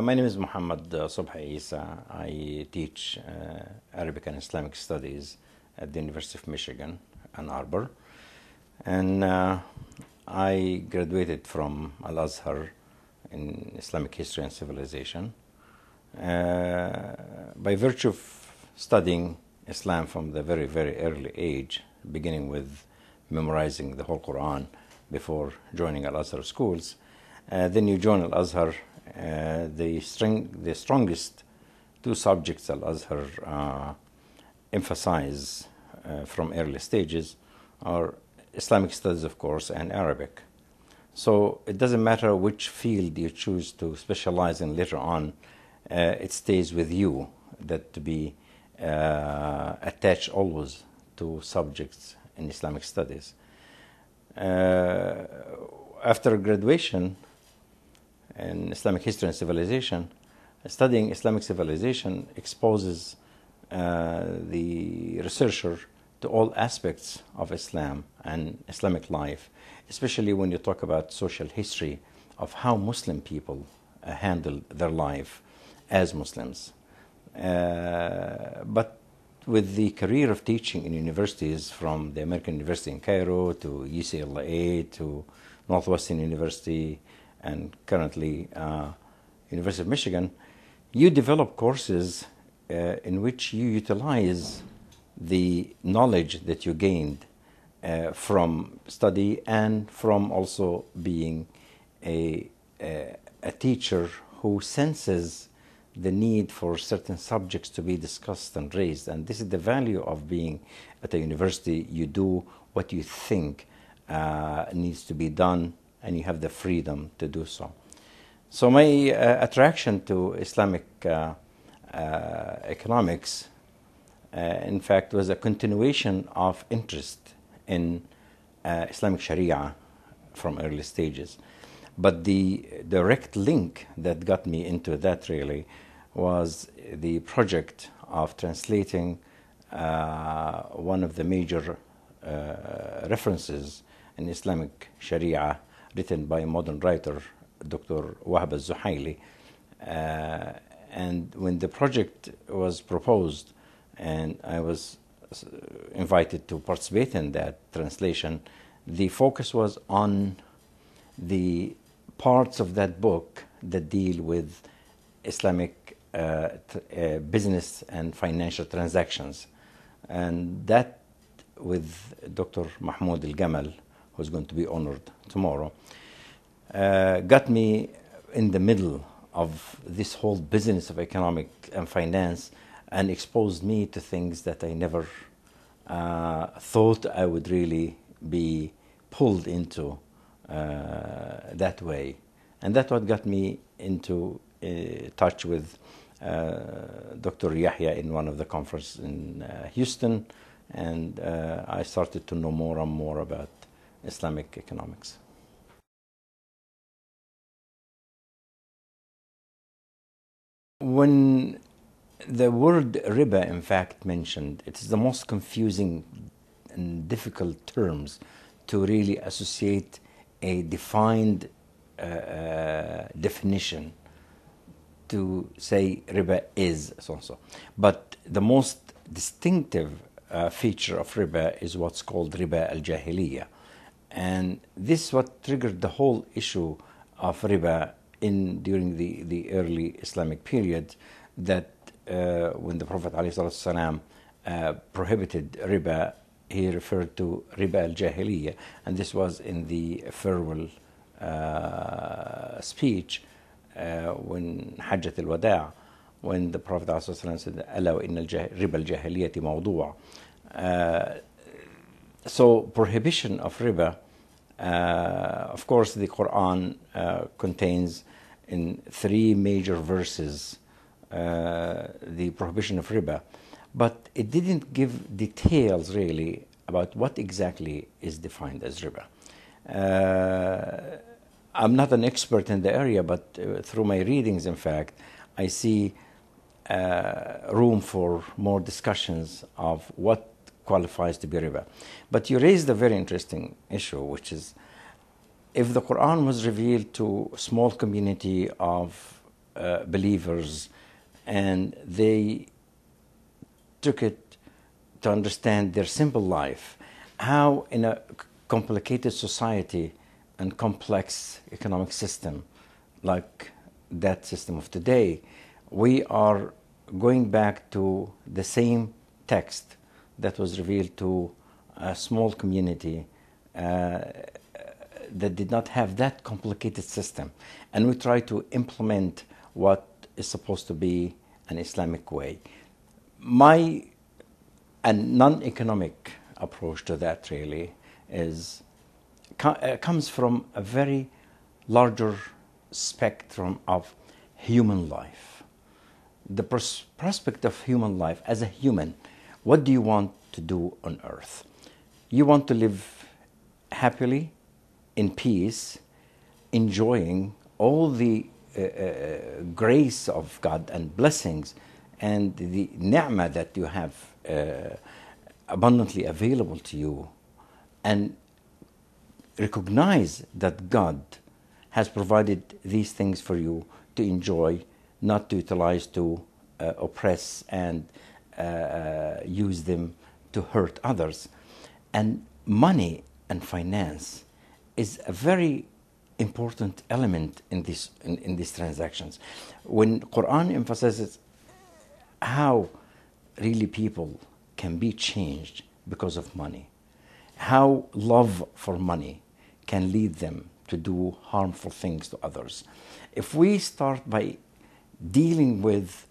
My name is Muhammed Eissa. I teach Arabic and Islamic Studies at the University of Michigan, Ann Arbor. And I graduated from Al-Azhar in Islamic History and Civilization. By virtue of studying Islam from the very, very early age, beginning with memorizing the whole Quran before joining Al-Azhar schools, then you join Al-Azhar. The strongest two subjects Al-Azhar emphasize from early stages are Islamic studies, of course, and Arabic. So it doesn't matter which field you choose to specialize in later on, it stays with you that to be attached always to subjects in Islamic studies. After graduation in Islamic History and Civilization, studying Islamic civilization exposes the researcher to all aspects of Islam and Islamic life, especially when you talk about social history of how Muslim people handle their life as Muslims. But with the career of teaching in universities, from the American University in Cairo to UCLA to Northwestern University and currently University of Michigan, you develop courses in which you utilize the knowledge that you gained from study and from also being a teacher who senses the need for certain subjects to be discussed and raised. And this is the value of being at a university. You do what you think needs to be done, and you have the freedom to do so. So my attraction to Islamic economics, in fact, was a continuation of interest in Islamic Sharia from early stages. But the direct link that got me into that really was the project of translating one of the major references in Islamic Sharia written by a modern writer, Dr. Wahb al-Zuhaili. And when the project was proposed and I was invited to participate in that translation, the focus was on the parts of that book that deal with Islamic business and financial transactions. And that, with Dr. Mahmoud Al-Gamal, who's going to be honored tomorrow, got me in the middle of this whole business of economic and finance and exposed me to things that I never thought I would really be pulled into that way. And that's what got me into touch with Dr. Yahya in one of the conferences in Houston, and I started to know more and more about Islamic economics. When the word riba, in fact, mentioned, it is the most confusing and difficult terms to really associate a defined definition to say riba is so-and-so. But the most distinctive feature of riba is what's called riba al-jahiliya. And this is what triggered the whole issue of riba during the early Islamic period, that when the Prophet ﷺ prohibited riba, he referred to riba al-jahiliya, and this was in the farewell speech when Hajjat al-Wada', when the Prophet ﷺ said, "Ala wa inna riba al-jahiliyati mawdu'a." So prohibition of riba, of course, the Quran contains in 3 major verses the prohibition of riba, but it didn't give details really about what exactly is defined as riba. I'm not an expert in the area, but through my readings, in fact, I see room for more discussions of what qualifies to be riba. But you raised a very interesting issue, which is if the Quran was revealed to a small community of believers, and they took it to understand their simple life, how in a complicated society and complex economic system like that system of today, we are going back to the same text that was revealed to a small community that did not have that complicated system. And we try to implement what is supposed to be an Islamic way. My non-economic approach to that really comes from a very larger spectrum of human life. The prospect of human life as a human. What do you want to do on earth? You want to live happily, in peace, enjoying all the grace of God and blessings and the ni'mah that you have abundantly available to you, and recognize that God has provided these things for you to enjoy, not to utilize to oppress and use them to hurt others. And money and finance is a very important element in these transactions. When Quran emphasizes how really people can be changed because of money, how love for money can lead them to do harmful things to others. If we start by dealing with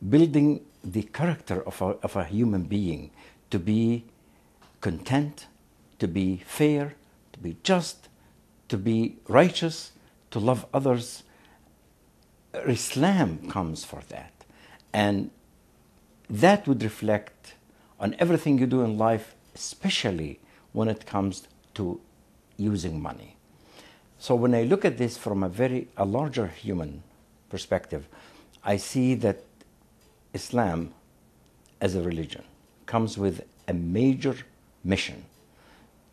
building the character of a human being to be content, to be fair, to be just, to be righteous, to love others, Islam comes for that. And that would reflect on everything you do in life, especially when it comes to using money. So when I look at this from a larger human perspective, I see that Islam as a religion comes with a major mission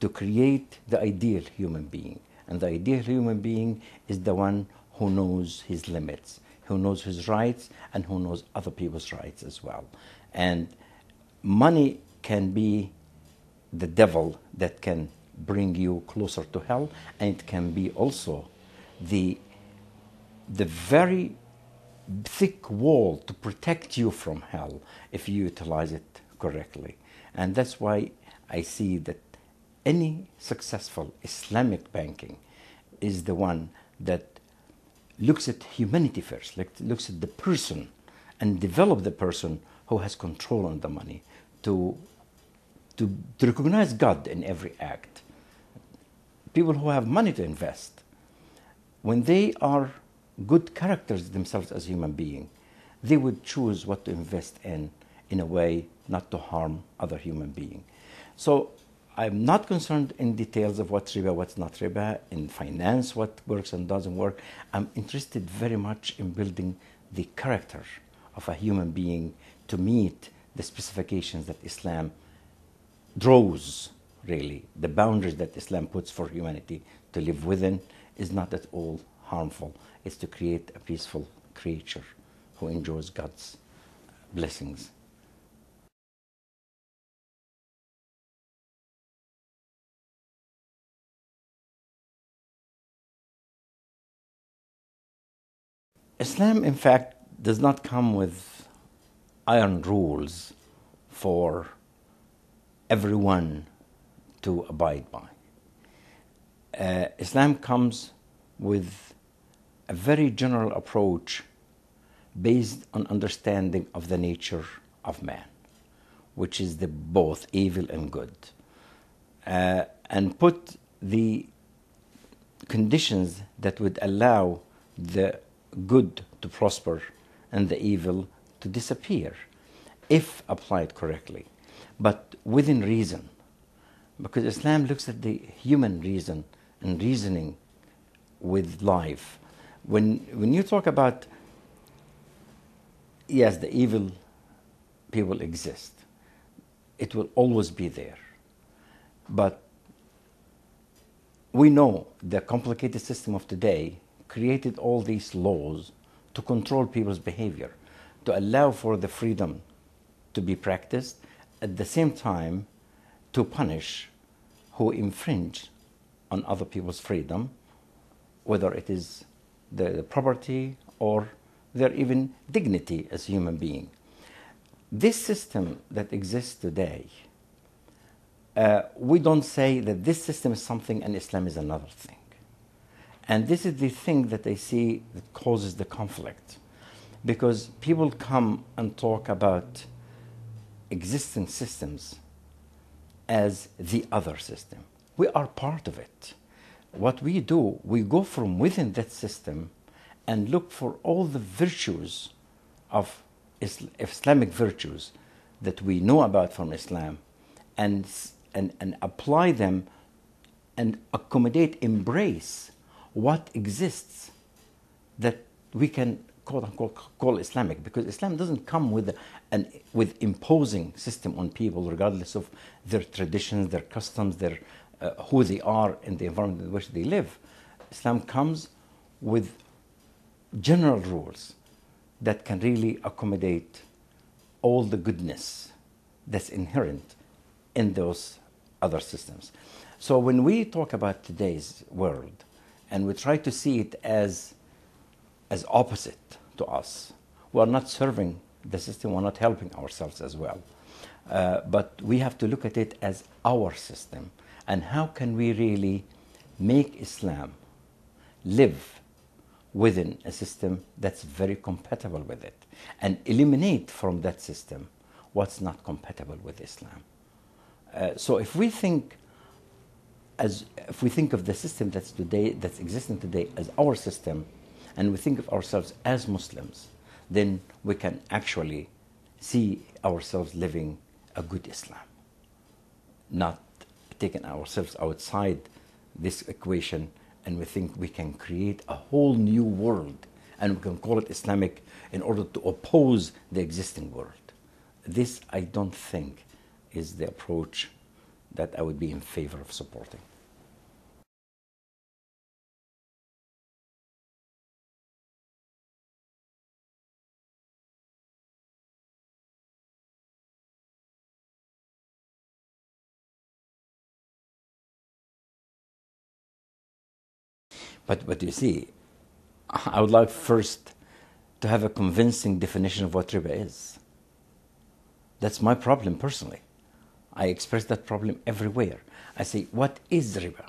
to create the ideal human being. And the ideal human being is the one who knows his limits, who knows his rights, and who knows other people's rights as well. And money can be the devil that can bring you closer to hell, and it can be also the very thick wall to protect you from hell if you utilize it correctly. And that's why I see that any successful Islamic banking is the one that looks at humanity first, looks at the person and develop the person who has control on the money to recognize God in every act. People who have money to invest, when they are good characters themselves as human beings, they would choose what to invest in a way not to harm other human beings. So I'm not concerned in details of what's riba, what's not riba, in finance, what works and doesn't work. I'm interested very much in building the character of a human being to meet the specifications that Islam draws, really. The boundaries that Islam puts for humanity to live within is not at all harmful. It's to create a peaceful creature who enjoys God's blessings. Islam, in fact, does not come with iron rules for everyone to abide by. Islam comes with a very general approach based on understanding of the nature of man, which is the both evil and good, and put the conditions that would allow the good to prosper and the evil to disappear if applied correctly, but within reason, because Islam looks at the human reason and reasoning with life. When you talk about, yes, the evil people exist, it will always be there, but we know the complicated system of today created all these laws to control people's behavior, to allow for the freedom to be practiced, at the same time to punish who infringe on other people's freedom, whether it is the property or their even dignity as human being. This system that exists today, we don't say that this system is something and Islam is another thing. And this is the thing that I see that causes the conflict. Because people come and talk about existing systems as the other system. We are part of it. What we do, we go from within that system and look for all the virtues of Islamic virtues that we know about from Islam and apply them and accommodate, embrace what exists that we can quote unquote call Islamic, because Islam doesn't come with imposing system on people regardless of their traditions, their customs, their who they are in the environment in which they live. Islam comes with general rules that can really accommodate all the goodness that's inherent in those other systems. So when we talk about today's world and we try to see it as opposite to us, we're not serving the system, we're not helping ourselves as well. But we have to look at it as our system, and how can we really make Islam live within a system that's very compatible with it, and eliminate from that system what's not compatible with Islam. So if we think of the system that's existing today as our system, and we think of ourselves as Muslims, then we can actually see ourselves living a good Islam, not taking ourselves outside this equation, and we think we can create a whole new world and we can call it Islamic in order to oppose the existing world. This, I don't think, is the approach that I would be in favor of supporting. But you see, I would like first to have a convincing definition of what riba is. That's my problem personally. I express that problem everywhere. I say, what is riba?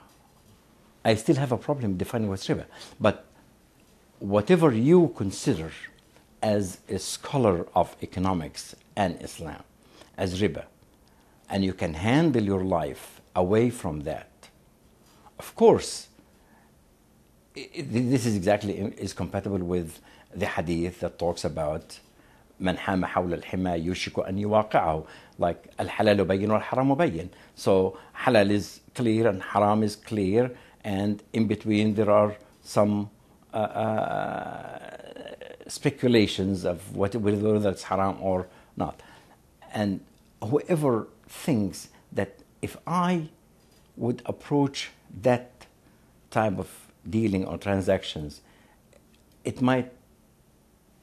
I still have a problem defining what's riba. But whatever you consider as a scholar of economics and Islam as riba, and you can handle your life away from that, of course, this is compatible with the hadith that talks about من حام حول الحمى يوشك أن يواقعه, like الحلال بين والحرام بين. So halal is clear and haram is clear, and in between there are some speculations of whether it's haram or not. And whoever thinks that if I would approach that type of dealing or transactions, it might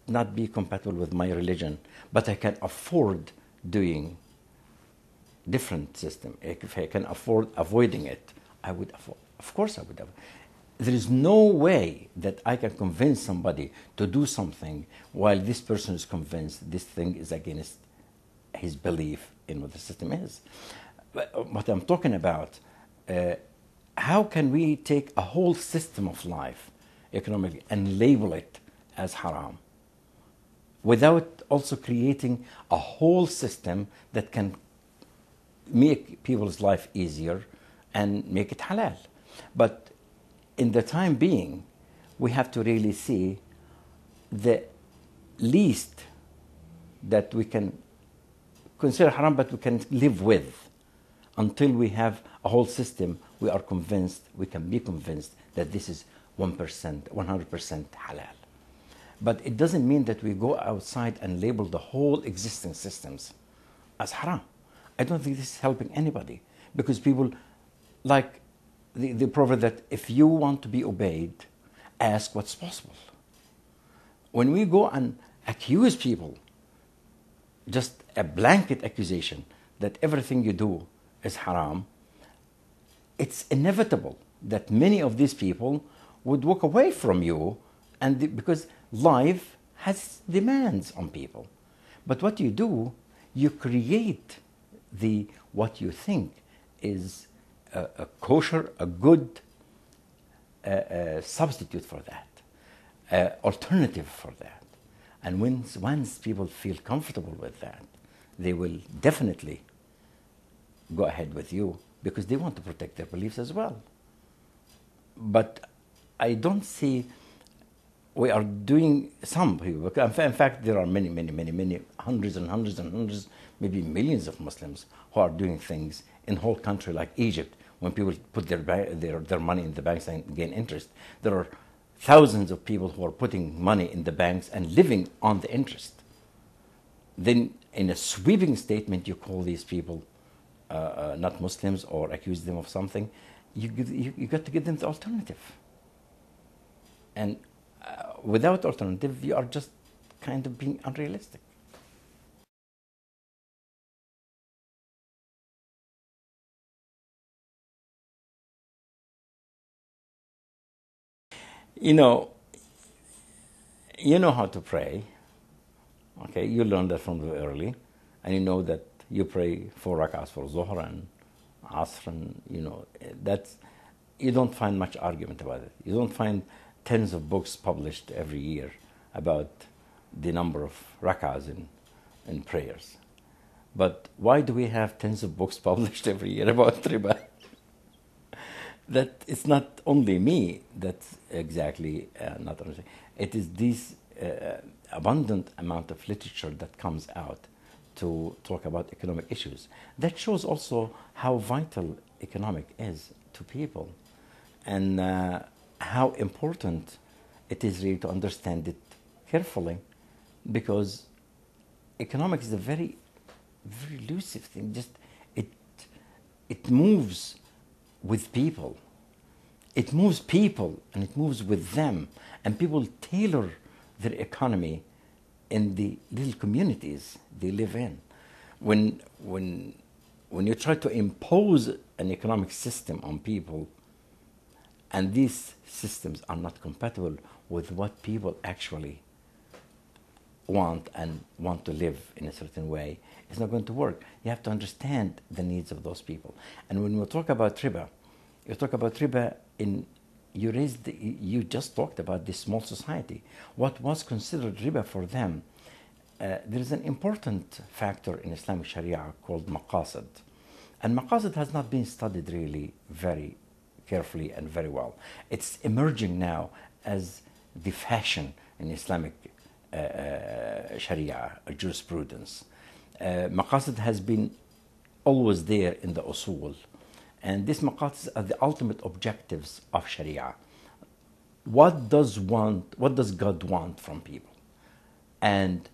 not be compatible with my religion, but I can afford doing different system. If I can afford avoiding it, I would afford. Of course I would have. There is no way that I can convince somebody to do something while this person is convinced this thing is against his belief in what the system is. But what I'm talking about, how can we take a whole system of life economically and label it as haram without also creating a whole system that can make people's life easier and make it halal? But in the time being, we have to really see the least that we can consider haram, but we can live with, until we have a whole system we are convinced, we can be convinced that this is 1%, 100% halal. But it doesn't mean that we go outside and label the whole existing systems as haram. I don't think this is helping anybody, because people like the proverb that if you want to be obeyed, ask what's possible. when we go and accuse people, just a blanket accusation that everything you do is haram, it's inevitable that many of these people would walk away from you, and because life has demands on people. But what you do, you create what you think is a kosher, a good substitute for that, alternative for that. And once people feel comfortable with that, they will definitely go ahead with you because they want to protect their beliefs as well. But I don't see we are doing some people. In fact, there are many, hundreds and hundreds and hundreds, maybe millions of Muslims who are doing things in whole country like Egypt. When people put their money in the banks and gain interest, there are thousands of people who are putting money in the banks and living on the interest. Then, in a sweeping statement, you call these people not Muslims or accuse them of something. You got to give them the alternative. And without alternative, you are just kind of being unrealistic. You know how to pray. Okay, you learned that from very early, and you know that you pray 4 rak'ahs for Zuhr and Asr, and you don't find much argument about it. You don't find tens of books published every year about the number of rak'ahs in prayers. But why do we have tens of books published every year about riba? That it's not only me that's exactly not understanding. It is this abundant amount of literature that comes out to talk about economic issues. That shows also how vital economic is to people, and how important it is really to understand it carefully, because economics is a very, very elusive thing. Just it moves with people. It moves people and it moves with them, and people tailor their economy in the little communities they live in. When you try to impose an economic system on people, and these systems are not compatible with what people actually want and want to live in a certain way, it's not going to work. You have to understand the needs of those people. And when we talk about riba, you talk about riba you just talked about this small society. What was considered riba for them, there is an important factor in Islamic Sharia called maqasid. And maqasid has not been studied really very carefully and very well. It's emerging now as the fashion in Islamic Sharia jurisprudence. Maqasid has been always there in the usul. And these maqasid are the ultimate objectives of Sharia. What does God want from people? And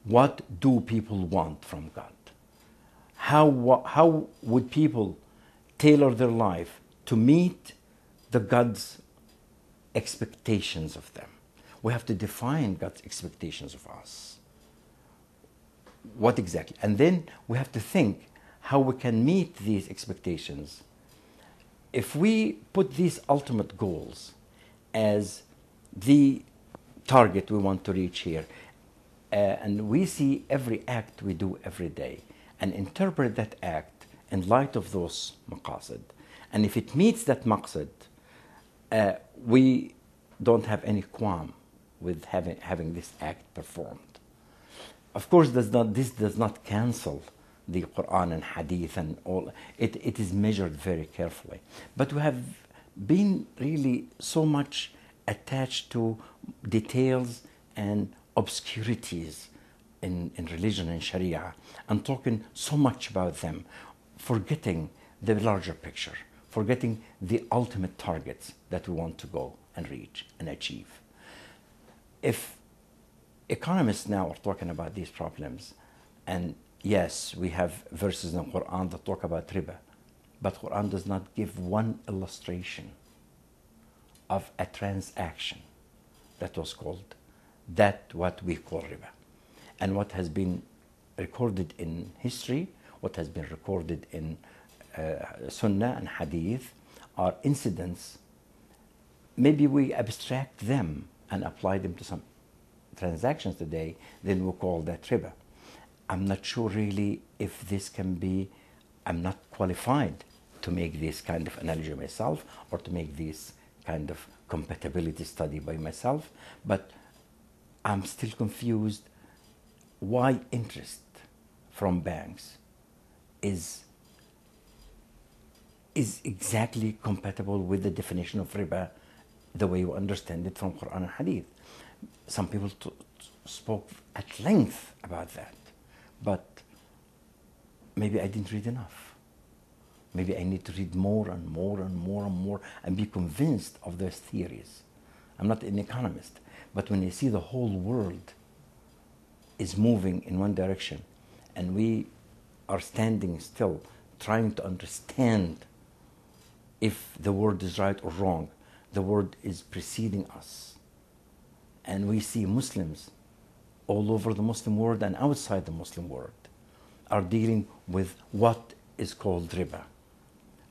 what do people want from God? How would people tailor their life to meet the God's expectations of them? We have to define God's expectations of us. What exactly? And then we have to think how we can meet these expectations. If we put these ultimate goals as the target we want to reach here, and we see every act we do every day and interpret that act in light of those maqasid, and if it meets that maqsad, we don't have any qualm with having this act performed. Of course, this does not cancel the Quran and Hadith and all. It is measured very carefully. But we have been really so much attached to details and obscurities in religion and Sharia, and talking so much about them, forgetting the larger picture, forgetting the ultimate targets that we want to go and reach and achieve. If economists now are talking about these problems, and yes, we have verses in the Quran that talk about riba, but Quran does not give one illustration of a transaction that was called that what we call riba. And what has been recorded in history, what has been recorded in Sunnah and Hadith are incidents. Maybe we abstract them and apply them to some transactions today, then we call that riba. I'm not sure really if this can be, I'm not qualified to make this kind of analogy myself or to make this kind of compatibility study by myself, but I'm still confused why interest from banks is exactly compatible with the definition of riba the way we understand it from Quran and Hadith. Some people spoke at length about that, but maybe I didn't read enough. Maybe I need to read more and more and more and more and be convinced of those theories. I'm not an economist, but when you see the whole world is moving in one direction and we are standing still trying to understand if the word is right or wrong, the word is preceding us. And we see Muslims all over the Muslim world and outside the Muslim world are dealing with what is called riba.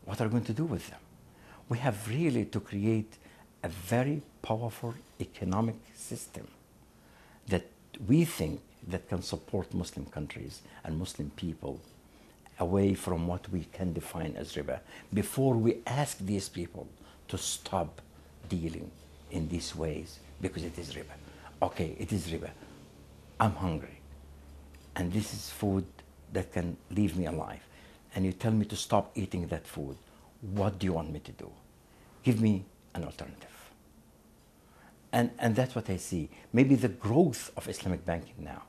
What are we going to do with them? We have really to create a very powerful economic system that we think that can support Muslim countries and Muslim people away from what we can define as riba before we ask these people to stop dealing in these ways because it is riba. Okay, it is riba. I'm hungry and this is food that can leave me alive. And you tell me to stop eating that food. What do you want me to do? Give me an alternative. And that's what I see. Maybe the growth of Islamic banking now,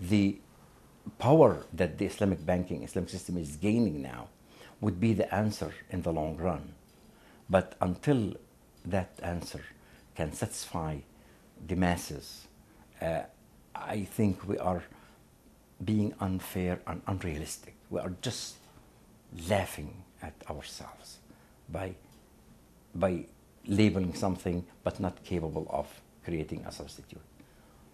the power that the Islamic banking, Islamic system is gaining now would be the answer in the long run. But until that answer can satisfy the masses, I think we are being unfair and unrealistic. We are just laughing at ourselves by labeling something but not capable of creating a substitute.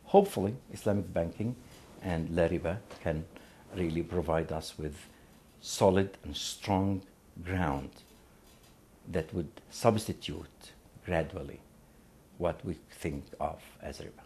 Hopefully, Islamic banking and La Riba can really provide us with solid and strong ground that would substitute gradually what we think of as riba.